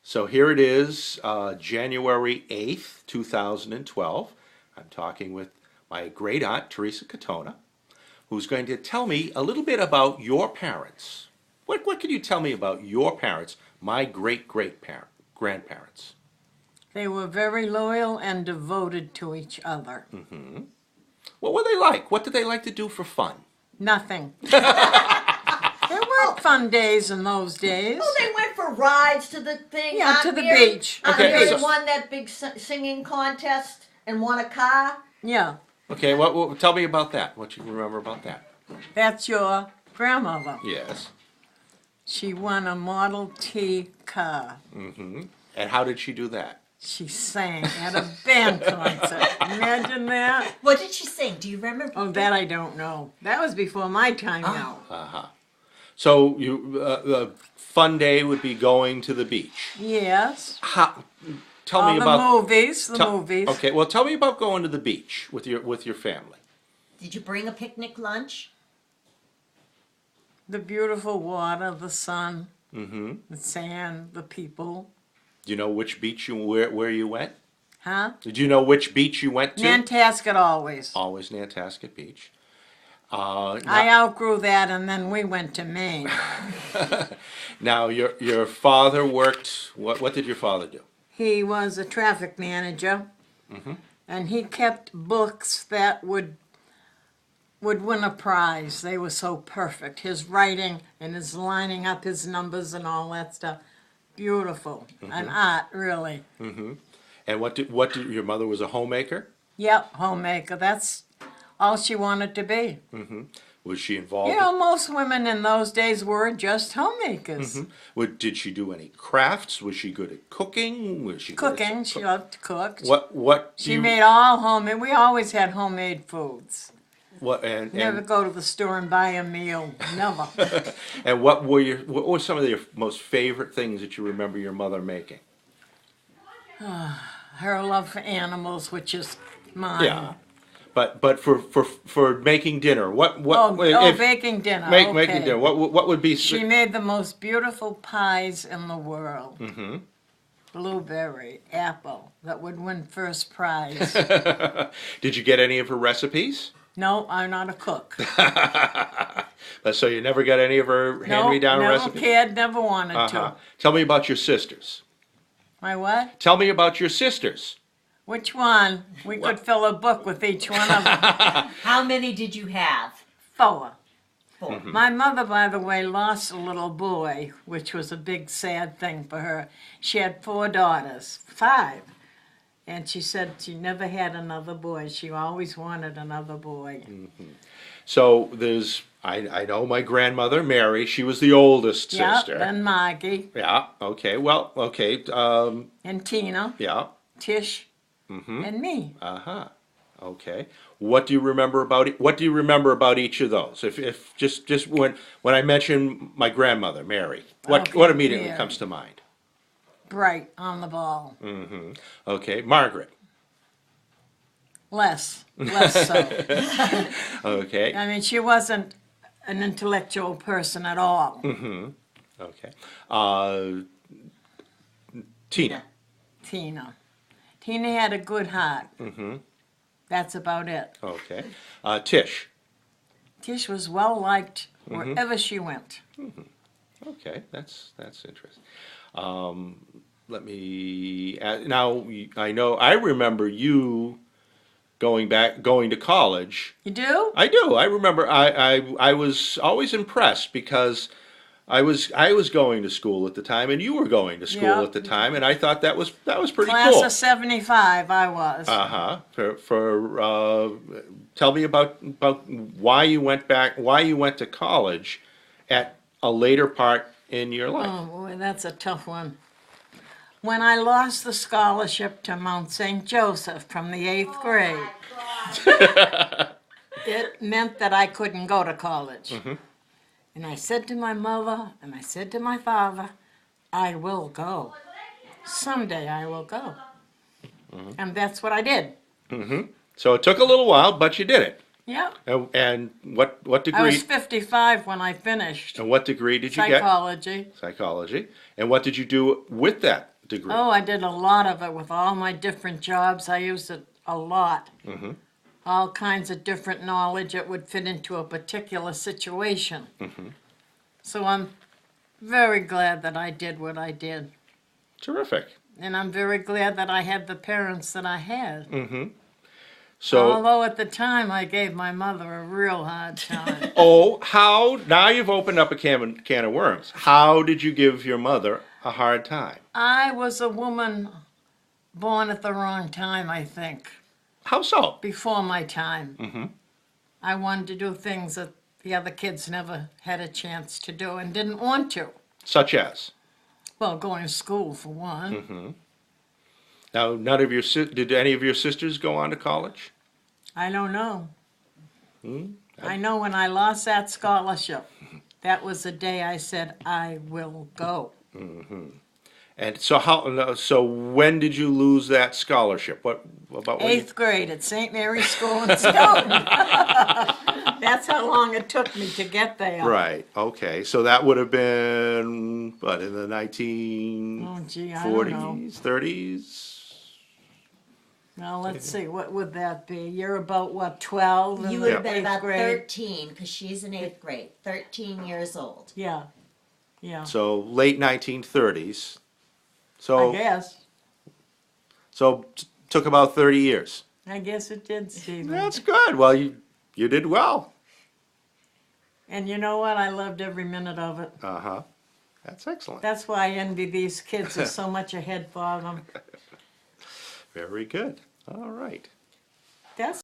So here it is, January 8th, 2012. I'm talking with my great aunt, Teresa Katona, who's going to tell me a little bit about your parents. What can you tell me about your parents, my grandparents? They were very loyal and devoted to each other. What were they like? What did they like to do for fun? Nothing. There weren't fun days in those days. Oh, they went for rides to the thing. Yeah, Aunt to the Mary, beach. Aunt Okay, Mary so- won that big singing contest and won a car. Yeah, Okay, tell me about that. What you remember about that? that's your grandmother. Yes. She won a Model T car. And how did she do that? She sang at a band concert. Imagine that. What did she sing? Do you remember? Oh, that I don't know. That was before my time now. So the fun day would be going to the beach. Yes. Tell All me the about movies. The tell- movies. Okay, well, tell me about going to the beach with your family. Did you bring a picnic lunch? The beautiful water, the sun, the sand, the people. Do you know which beach where you went? Huh? Did you know which beach you went to? Nantasket always. Always Nantasket Beach. I outgrew that, and then we went to Maine. Now your father worked. What did your father do? He was a traffic manager, and he kept books that would win a prize. They were so perfect. His writing and his lining up his numbers and all that stuff, beautiful. An art, really. And what did your mother was a homemaker? Yep, homemaker. That's all she wanted to be. Was she involved? You know, most women in those days were just homemakers. Did she do any crafts? Was she good at cooking? Was she good at Cooking, she loved to cook. What do She you, made all homemade. We always had homemade foods. Never and go to the store and buy a meal. Never. and what were some of your most favorite things that you remember your mother making? Her love for animals, which is mine. Yeah. But for making dinner, Baking dinner. Okay. making dinner, what would be She made the most beautiful pies in the world. Blueberry, apple, that would win first prize. Did you get any of her recipes? No, I'm not a cook. So you never got any of her hand-me-down no recipes? kid, never wanted to. Tell me about your sisters. My what? Tell me about your sisters. Which one? We could fill a book with each one of them. How many did you have? 4. 4. My mother, by the way, lost a little boy, which was a big sad thing for her. She had 4 daughters, 5. And she said she never had another boy. She always wanted another boy. So I know my grandmother, Mary, she was the oldest sister. Yeah, and Maggie. Yeah, okay, well, okay, And Tina. yeah, Tish. And me. okay. What do you remember about each of those? If just when I mention my grandmother, Mary, what Okay, immediately Mary. comes to mind? Bright on the ball. Okay, Margaret. Less so. Okay, I mean, she wasn't an intellectual person at all. okay. Tina. Tina had a good heart. That's about it. Okay. Tish. Tish was well liked wherever she went. Okay, that's interesting. Let me now. I remember you going to college. You do? I do. I remember. I was always impressed because I was going to school at the time, and you were going to school Yeah. at the time, and I thought that was pretty Class cool. of 75, I was. Tell me about why you went to college at a later part in your life. Oh, boy, that's a tough one. When I lost the scholarship to Mount St. Joseph from the 8th grade, it meant that I couldn't go to college. And I said to my mother and I said to my father, I will go. Someday I will go. And that's what I did. So it took a little while, but you did it. Yeah. And what I degree? was 55 when I finished. And what degree did you get? Psychology. Psychology. And what did you do with that degree? Oh, I did a lot of it with all my different jobs. I used it a lot. Mm-hmm. All kinds of different knowledge that would fit into a particular situation. Mm-hmm. So I'm very glad that I did what I did. Terrific. And I'm very glad that I had the parents that I had. Mm-hmm. So, Although at the time I gave my mother a real hard time. now you've opened up a can of worms. How did you give your mother a hard time? I was a woman born at the wrong time, I think. How so? Before my time. Mm-hmm. I wanted to do things that the other kids never had a chance to do and didn't want to. Such as? Well, going to school for one. Mm-hmm. Now, did any of your sisters go on to college? I don't know. Hmm? I know when I lost that scholarship, that was the day I said, I will go. Mm-hmm. And so when did you lose that scholarship? About when? 8th grade at St. Mary's School in Stoughton. That's how long it took me to get there. Right. Okay. So that would have been what, in the 1940s, Oh, gee, I don't know. 30s? Now, let's see, what would that be? You're about, what, 12? You in would the have been eighth about grade? 13, because she's in 8th grade. 13 years old. Yeah, yeah, So late 1930s. I So guess. took about 30 years. I guess it did, Stephen. That's good. Well, you did well. And you know what? I loved every minute of it. Uh-huh. That's excellent. That's why I envy these kids. There's so much ahead for them. Very good. All right. That's